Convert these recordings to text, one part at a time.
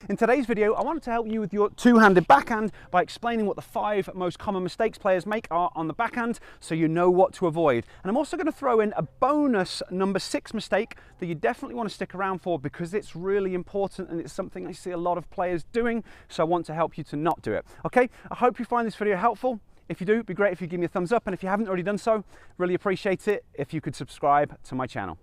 In today's video, I wanted to help you with your two-handed backhand by explaining what the 5 most common mistakes players make are on the backhand, so you know what to avoid. And I'm also going to throw in a bonus number 6 mistake that you definitely want to stick around for because it's really important and it's something I see a lot of players doing, so I want to help you to not do it. Okay, I hope you find this video helpful. If you do, it'd be great if you give me a thumbs up, and if you haven't already done so, really appreciate it if you could subscribe to my channel.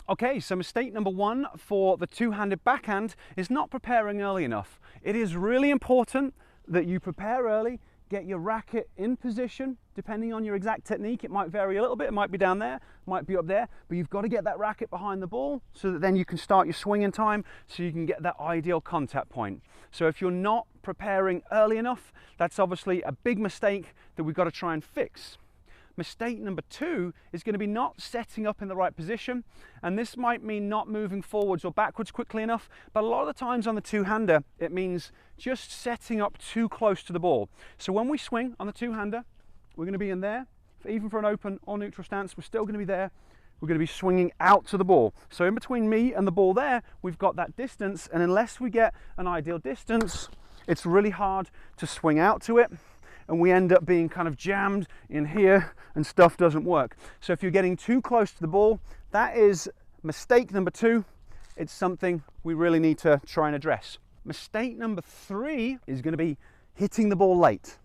Okay, so mistake number 1 for the two-handed backhand is not preparing early enough. It is really important that you prepare early, get your racket in position. Depending on your exact technique, it might vary a little bit. It might be down there, it might be up there, but you've got to get that racket behind the ball so that then you can start your swing in time so you can get that ideal contact point. So if you're not preparing early enough, that's obviously a big mistake that we've got to try and fix. Mistake number 2 is going to be not setting up in the right position, and this might mean not moving forwards or backwards quickly enough, but a lot of the times on the two-hander it means just setting up too close to the ball. So when we swing on the two-hander, we're going to be in there, even for an open or neutral stance, we're still going to be there. We're going to be swinging out to the ball. So in between me and the ball there, we've got that distance, and unless we get an ideal distance, it's really hard to swing out to it, and we end up being kind of jammed in here and stuff doesn't work. So if you're getting too close to the ball, that is mistake number 2. It's something we really need to try and address. Mistake number 3 is going to be hitting the ball late.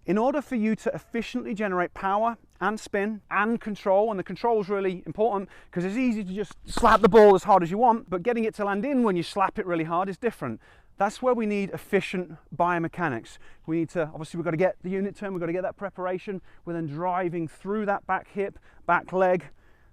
In order for you to efficiently generate power and spin and control, and the control is really important because it's easy to just slap the ball as hard as you want, but getting it to land in when you slap it really hard is different. That's where we need efficient biomechanics. We need to, obviously we've got to get the unit turn, we've got to get that preparation. We're then driving through that back hip, back leg.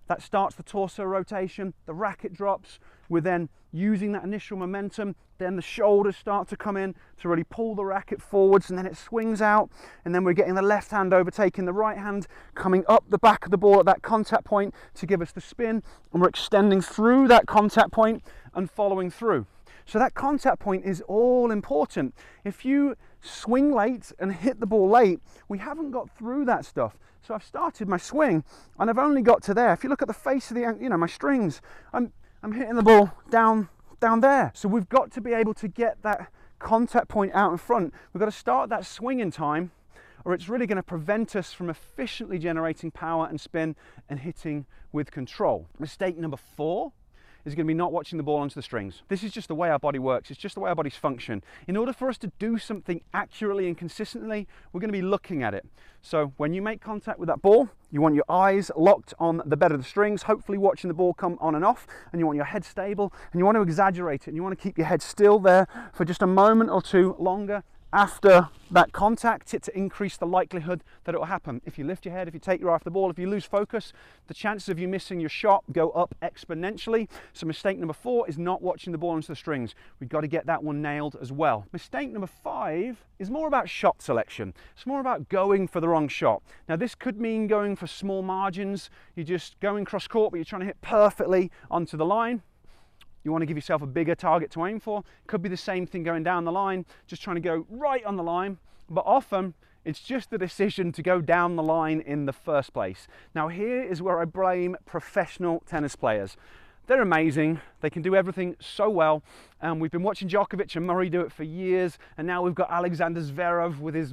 That starts the torso rotation, the racket drops. We're then using that initial momentum, then the shoulders start to come in to really pull the racket forwards, and then it swings out, and then we're getting the left hand overtaking the right hand, coming up the back of the ball at that contact point to give us the spin, and we're extending through that contact point and following through. So that contact point is all important. If you swing late and hit the ball late, we haven't got through that stuff. So I've started my swing and I've only got to there. If you look at the face of the, my strings, I'm hitting the ball down there. So we've got to be able to get that contact point out in front. We've got to start that swing in time, or it's really going to prevent us from efficiently generating power and spin and hitting with control. Mistake number 4 is going to be not watching the ball onto the strings. This is just the way our body works. It's just the way our bodies function. In order for us to do something accurately and consistently, we're going to be looking at it. So when you make contact with that ball, you want your eyes locked on the bed of the strings, hopefully watching the ball come on and off, and you want your head stable, and you want to exaggerate it, and you want to keep your head still there for just a moment or two longer after that contact to increase the likelihood that it will happen. If you lift your head, if you take your eye off the ball, if you lose focus, the chances of you missing your shot go up exponentially. So mistake number 4 is not watching the ball onto the strings. We've got to get that one nailed as well. Mistake number 5 is more about shot selection. It's more about going for the wrong shot. Now this could mean going for small margins. You're just going cross court, but you're trying to hit perfectly onto the line. You want to give yourself a bigger target to aim for. Could be the same thing going down the line, just trying to go right on the line. But often it's just the decision to go down the line in the first place. Now here is where I blame professional tennis players. They're amazing. They can do everything so well. We've been watching Djokovic and Murray do it for years, and now we've got Alexander Zverev with his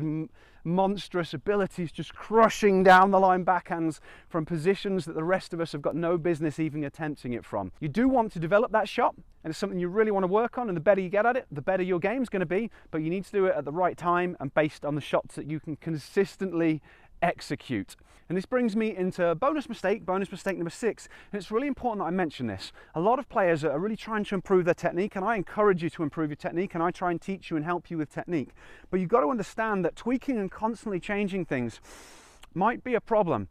monstrous abilities just crushing down the line backhands from positions that the rest of us have got no business even attempting it from. You do want to develop that shot, and it's something you really want to work on, and the better you get at it, the better your game's going to be, but you need to do it at the right time and based on the shots that you can consistently execute. And this brings me into bonus mistake number 6, and it's really important that I mention this. A lot of players are really trying to improve their technique, and I encourage you to improve your technique, and I try and teach you and help you with technique. But you've got to understand that tweaking and constantly changing things might be a problem.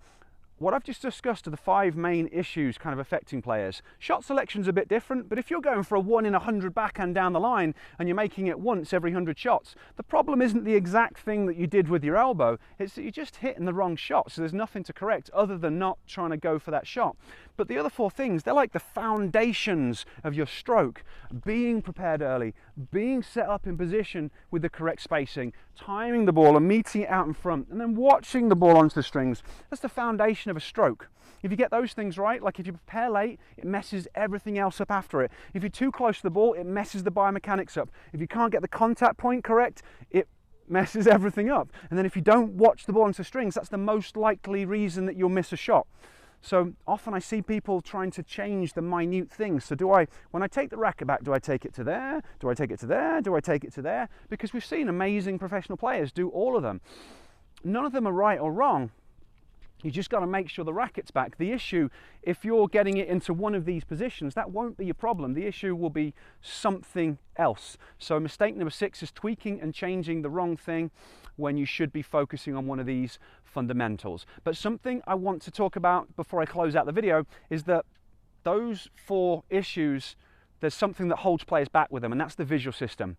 What I've just discussed are the 5 main issues kind of affecting players. Shot selection's a bit different, but if you're going for a 1 in 100 backhand down the line and you're making it once every 100 shots, the problem isn't the exact thing that you did with your elbow, it's that you're just hitting the wrong shot, so there's nothing to correct other than not trying to go for that shot. But the other 4 things, they're like the foundations of your stroke. Being prepared early, being set up in position with the correct spacing, timing the ball and meeting it out in front, and then watching the ball onto the strings. That's the foundation of a stroke. If you get those things right, like if you prepare late, it messes everything else up after it. If you're too close to the ball, it messes the biomechanics up. If you can't get the contact point correct, it messes everything up. And then if you don't watch the ball onto the strings, that's the most likely reason that you'll miss a shot. So often I see people trying to change the minute things. So when I take the racket back, do I take it to there? Do I take it to there? Do I take it to there? Because we've seen amazing professional players do all of them. None of them are right or wrong. You just got to make sure the racket's back. The issue, if you're getting it into one of these positions, that won't be your problem. The issue will be something else. So mistake number 6 is tweaking and changing the wrong thing when you should be focusing on one of these fundamentals. But something I want to talk about before I close out the video is that those 4 issues, there's something that holds players back with them, and that's the visual system.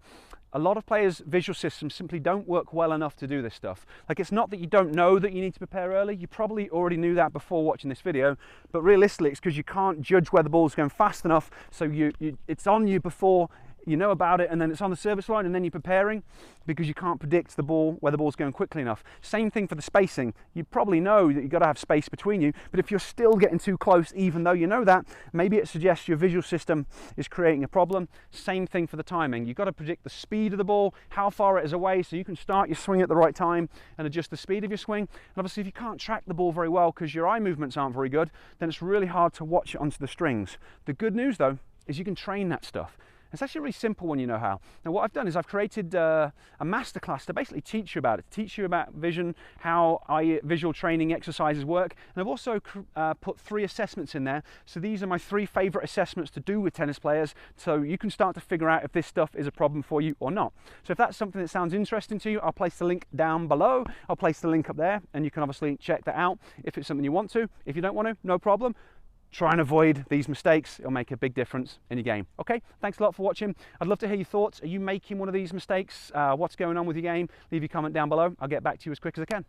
A lot of players' visual systems simply don't work well enough to do this stuff. Like, it's not that you don't know that you need to prepare early. You probably already knew that before watching this video, but realistically it's because you can't judge where the ball's going fast enough, so it's on you before you know about it, and then it's on the service line, and then you're preparing because you can't predict the ball, where the ball's going quickly enough. Same thing for the spacing. You probably know that you've got to have space between you, but if you're still getting too close, even though you know that, maybe it suggests your visual system is creating a problem. Same thing for the timing. You've got to predict the speed of the ball, how far it is away, so you can start your swing at the right time and adjust the speed of your swing. And obviously if you can't track the ball very well because your eye movements aren't very good, then it's really hard to watch it onto the strings. The good news though is you can train that stuff. It's actually really simple when you know how. Now what I've done is I've created a masterclass to basically teach you about it, to teach you about vision, how visual training exercises work. And I've also put 3 assessments in there. So these are my 3 favorite assessments to do with tennis players, so you can start to figure out if this stuff is a problem for you or not. So if that's something that sounds interesting to you, I'll place the link down below. I'll place the link up there, and you can obviously check that out if it's something you want to. If you don't want to, no problem. Try and avoid these mistakes. It'll make a big difference in your game. Okay, thanks a lot for watching. I'd love to hear your thoughts. Are you making one of these mistakes? What's going on with your game? Leave your comment down below. I'll get back to you as quick as I can.